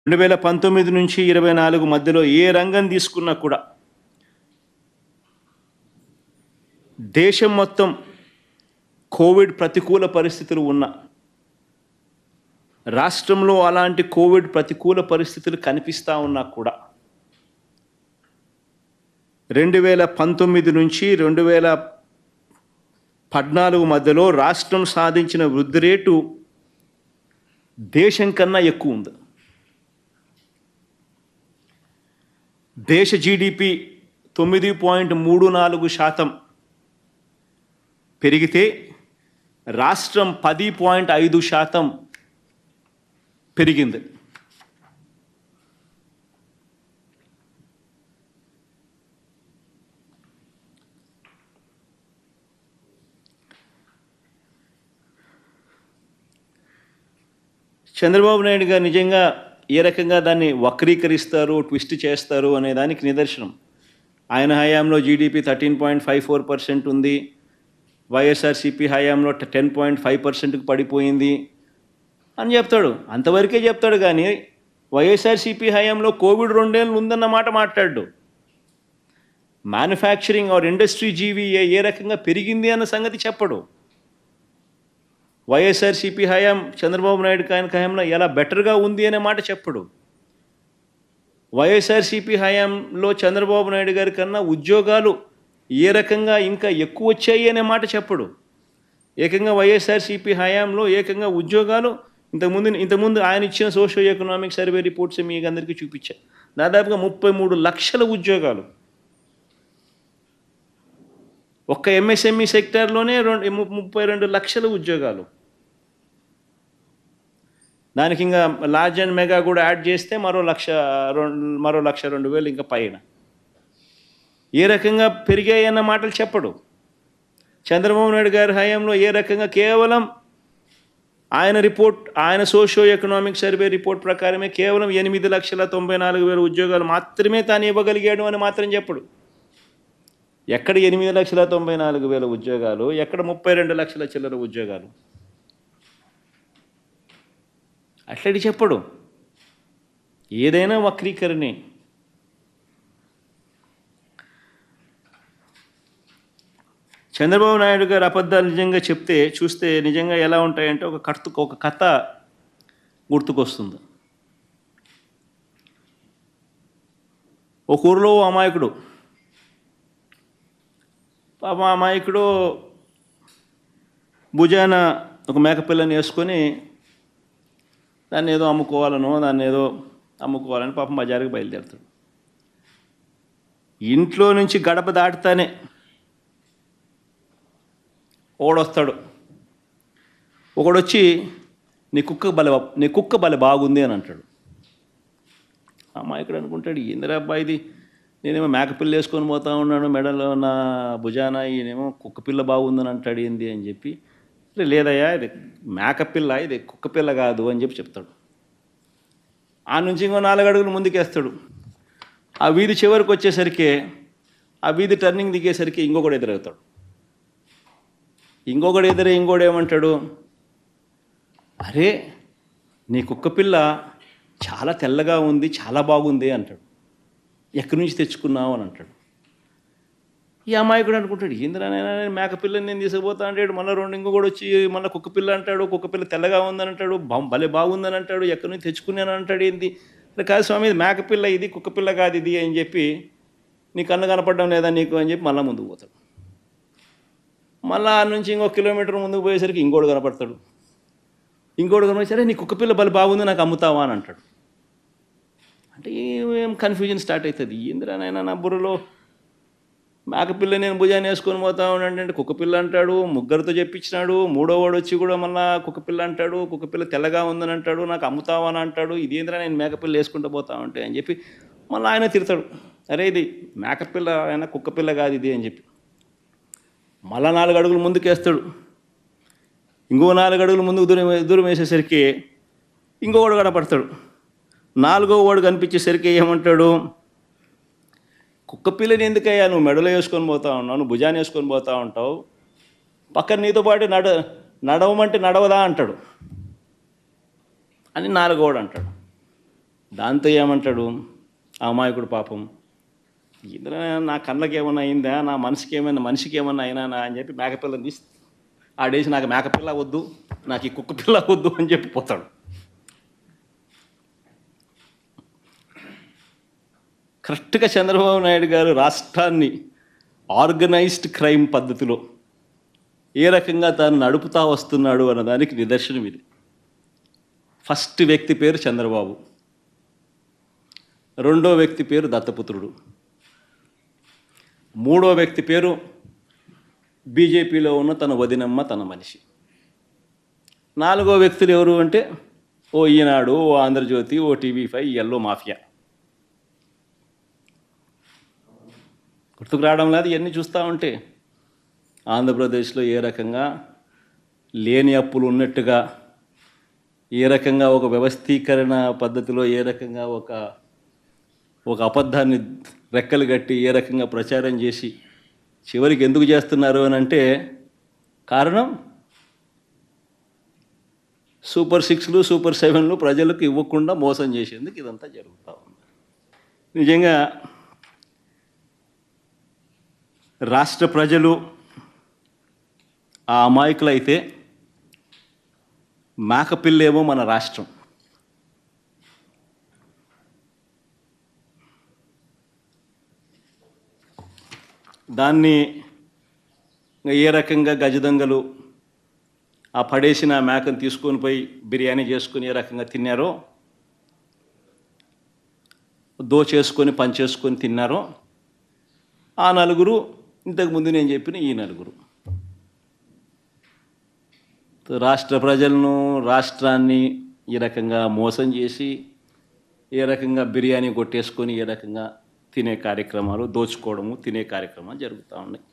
2019 నుంచి 24 మధ్యలో ఏ రంగం తీసుకున్నా కూడా దేశం మొత్తం కోవిడ్ ప్రతికూల పరిస్థితులు ఉన్న రాష్ట్రంలో అలాంటి కోవిడ్ ప్రతికూల పరిస్థితులు కనిపిస్తా ఉన్నా కూడా 2019 నుంచి 2014 మధ్యలో రాష్ట్రం సాధించిన వృద్ధి రేటు దేశం కన్నా ఎక్కువ ఉంది. దేశ జీడిపి 9.34% పెరిగితే రాష్ట్రం 10.5% పెరిగింది. చంద్రబాబు నాయుడు గారు నిజంగా ఏ రకంగా దాన్ని వక్రీకరిస్తారు, ట్విస్ట్ చేస్తారు అనే దానికి నిదర్శనం. ఆయన హయాంలో జీడిపి 13.54% ఉంది, వైఎస్ఆర్సీపీ హయాంలో 10.5%కి పడిపోయింది అని చెప్తాడు. అంతవరకే చెప్తాడు కానీ వైఎస్ఆర్సీపీ హయాంలో కోవిడ్ 2 ఏళ్ళు ఉందన్న మాట మాట్లాడు. మ్యానుఫ్యాక్చరింగ్ ఆర్ ఇండస్ట్రీ జీవీఏ ఏ రకంగా పెరిగింది అన్న సంగతి చెప్పడు. వైఎస్ఆర్సీపీ హయాం చంద్రబాబు నాయుడు హయాంలో ఎలా బెటర్గా ఉంది అనే మాట చెప్పడు. వైఎస్ఆర్సీపీ హయాంలో చంద్రబాబు నాయుడు గారి కన్నా ఉద్యోగాలు ఏ రకంగా ఇంకా ఎక్కువ వచ్చాయి అనే మాట చెప్పడు. ఏకంగా వైఎస్ఆర్సీపీ హయాంలో ఏకంగా ఉద్యోగాలు ఇంతకుముందు ఆయన ఇచ్చిన సోషియో ఎకనామిక్ సర్వే రిపోర్ట్స్ మీకు అందరికీ చూపించారు. దాదాపుగా 33 లక్షల ఉద్యోగాలు ఒక్క ఎంఎస్ఎంఈ సెక్టార్లోనే 32 లక్షల ఉద్యోగాలు. దానికి ఇంకా లార్జ్ అండ్ మెగా కూడా యాడ్ చేస్తే మరో 1,02,000 ఇంకా పైన ఏ రకంగా పెరిగాయన్న మాటలు చెప్పడు. చంద్రబాబు నాయుడు గారి హయాంలో ఏ రకంగా కేవలం ఆయన సోషియో ఎకనామిక్ సర్వే రిపోర్ట్ ప్రకారమే కేవలం 8,94,000 ఉద్యోగాలు మాత్రమే తాను ఇవ్వగలిగాడు అని మాత్రం చెప్పడు. ఎక్కడ 8,94,000 ఉద్యోగాలు, ఎక్కడ 32 లక్షల చిల్లర ఉద్యోగాలు, అట్లడి చెప్పడు. ఏదైనా వక్రీకరణే. చంద్రబాబు నాయుడు గారు అబద్ధాలు నిజంగా చూస్తే నిజంగా ఎలా ఉంటాయంటే ఒక కథ గుర్తుకొస్తుంది. ఒక ఊరిలో అమాయకుడు భుజాన ఒక మేకపిల్లని వేసుకొని దాన్ని ఏదో అమ్ముకోవాలని పాపం బజారుకి బయలుదేరుతాడు. ఇంట్లో నుంచి గడప దాటుతానే ఒకడొచ్చి నీ కుక్క బల బాగుంది అని అంటాడు. అమాయకుడు అనుకుంటాడు, ఏందిరా అబ్బాయి ఇది, నేనేమో మేకపిల్ల వేసుకొని పోతా ఉన్నాను, మెడలో నా భుజాన ఈయనేమో కుక్కపిల్ల బాగుందని అంటాడు ఏంది అని చెప్పి, లేదయ్యా ఇది మేకపిల్ల, ఇది కుక్కపిల్ల కాదు అని చెప్తాడు. ఆ నుంచి ఇంకో 4 అడుగులు ముందుకేస్తాడు. ఆ వీధి చివరికి వచ్చేసరికి, ఆ వీధి టర్నింగ్ దిగేసరికి ఇంకొకడు ఎదురవుతాడు. ఇంకోడు ఏమంటాడు, అరే నీ కుక్కపిల్ల చాలా తెల్లగా ఉంది, చాలా బాగుంది అంటాడు. ఎక్కడి నుంచి తెచ్చుకున్నావు అని అంటాడు. ఈ అమాయకుడు అనుకుంటాడు, ఏందిరా నేను మేకపిల్లని నేను తీసుకుపోతా అంటాడు. మళ్ళీ ఇంకొకడు వచ్చి మళ్ళీ కుక్కపిల్ల అంటాడు. కుక్కపిల్ల తెల్లగా ఉందని అంటాడు, భలే బాగుందని అంటాడు, ఎక్కడి నుంచి తెచ్చుకున్నాను అంటాడు. ఏంది కాదు స్వామి, ఇది మేకపిల్ల, ఇది కుక్కపిల్ల కాదు ఇది అని చెప్పి, నీ కన్ను కనపడడం లేదా నీకు అని చెప్పి మళ్ళీ ముందుకు పోతాడు. మళ్ళీ ఆ నుంచి ఇంకొక కిలోమీటర్ ముందుకు పోయేసరికి ఇంకోడు కనపడతాడు. ఇంకోడు కనిపించారే నీ కుక్కపిల్ల బలి బాగుంది, నాకు అమ్ముతావా అని అంటాడు. అంటే ఏం కన్ఫ్యూజన్ స్టార్ట్ అవుతుంది. ఏందిరానైనా నా బుర్రలో మేకపిల్ల నేను భుజాన్ని వేసుకొని పోతా ఉన్నాడంటే కుక్కపిల్ల అంటాడు, ముగ్గురితో చెప్పించినాడు, 3వ వాడు వచ్చి కూడా మళ్ళీ కుక్కపిల్ల అంటాడు, కుక్కపిల్ల తెల్లగా ఉందని అంటాడు, నాకు అమ్ముతావా అని అంటాడు. ఇదేంద్రా నేను మేకపిల్ల వేసుకుంటూ పోతా ఉంటే అని చెప్పి మళ్ళీ ఆయన తిడతాడు, అరే ఇది మేకపిల్ల అయినా కుక్కపిల్ల కాదు ఇది అని చెప్పి మళ్ళా 4 అడుగులు ముందుకేస్తాడు. ఇంకో 4 అడుగులు ముందుకు దూరం వేసేసరికి ఇంకొకడు కనపడతాడు. 4వ వాడు కనిపించేసరికి ఏమంటాడు, కుక్కపిల్లని ఎందుకయ్యా నువ్వు మెడలో వేసుకొని పోతా ఉన్నావు, నువ్వు భుజాన్ని వేసుకొని పోతా ఉంటావు, పక్కన నీతో పాటు నడవమంటే నడవదా అంటాడు అని 4వ వాడు అంటాడు. దాంతో ఏమంటాడు ఆ అమాయకుడు పాపం, ఇంద్ర నా కళ్ళకి ఏమన్నా అయిందా, నా మనిషికి ఏమన్నా అయినా అని చెప్పి మేకపిల్లని తీసి ఆడేసి నాకు మేకపిల్ల వద్దు, నాకు ఈ కుక్క పిల్ల వద్దు అని చెప్పి పోతాడు. కరెక్ట్గా చంద్రబాబు నాయుడు గారు రాష్ట్రాన్ని ఆర్గనైజ్డ్ క్రైమ్ పద్ధతిలో ఏ రకంగా తాను నడుపుతా వస్తున్నాడు అన్నదానికి నిదర్శనం ఇది. ఫస్ట్ వ్యక్తి పేరు చంద్రబాబు, రెండో వ్యక్తి పేరు దత్తపుత్రుడు, మూడో వ్యక్తి పేరు బీజేపీలో ఉన్న తన వదినమ్మ, తన మనిషి. నాలుగో వ్యక్తులు ఎవరు అంటే ఓ ఈనాడు, ఓ ఆంధ్రజ్యోతి, ఓ టీవీ5, ఎల్లో మాఫియా. గుర్తుకు రావడం లేదు ఇవన్నీ చూస్తూ ఉంటే. ఆంధ్రప్రదేశ్లో ఏ రకంగా లేని అప్పులు ఉన్నట్టుగా, ఏ రకంగా ఒక వ్యవస్థీకరణ పద్ధతిలో, ఏ రకంగా ఒక అబద్ధాన్ని రెక్కలు కట్టి ఏ రకంగా ప్రచారం చేసి చివరికి ఎందుకు చేస్తున్నారు అని అంటే కారణం సూపర్ 6లు, సూపర్ 7లు ప్రజలకు ఇవ్వకుండా మోసం చేసేందుకు ఇదంతా జరుగుతూ ఉంది. నిజంగా రాష్ట్ర ప్రజలు ఆ అమాయకులైతే మేకపిల్లేమో మన రాష్ట్రం. దాన్ని ఏ రకంగా గజదొంగలు ఆ పడేసిన మేకను తీసుకొని పోయి బిర్యానీ చేసుకొని ఏ రకంగా తిన్నారో, దోచేసుకొని పంచేసుకొని తిన్నారో ఆ నలుగురు, ఇంతకుముందు నేను చెప్పిన ఈ నలుగురు రాష్ట్ర ప్రజలను, రాష్ట్రాన్ని ఈ రకంగా మోసం చేసి ఏ రకంగా బిర్యానీ కొట్టేసుకొని ఏ రకంగా తినే కార్యక్రమాలు, దోచుకోవడము, తినే కార్యక్రమాలు జరుగుతూ ఉన్నాయి.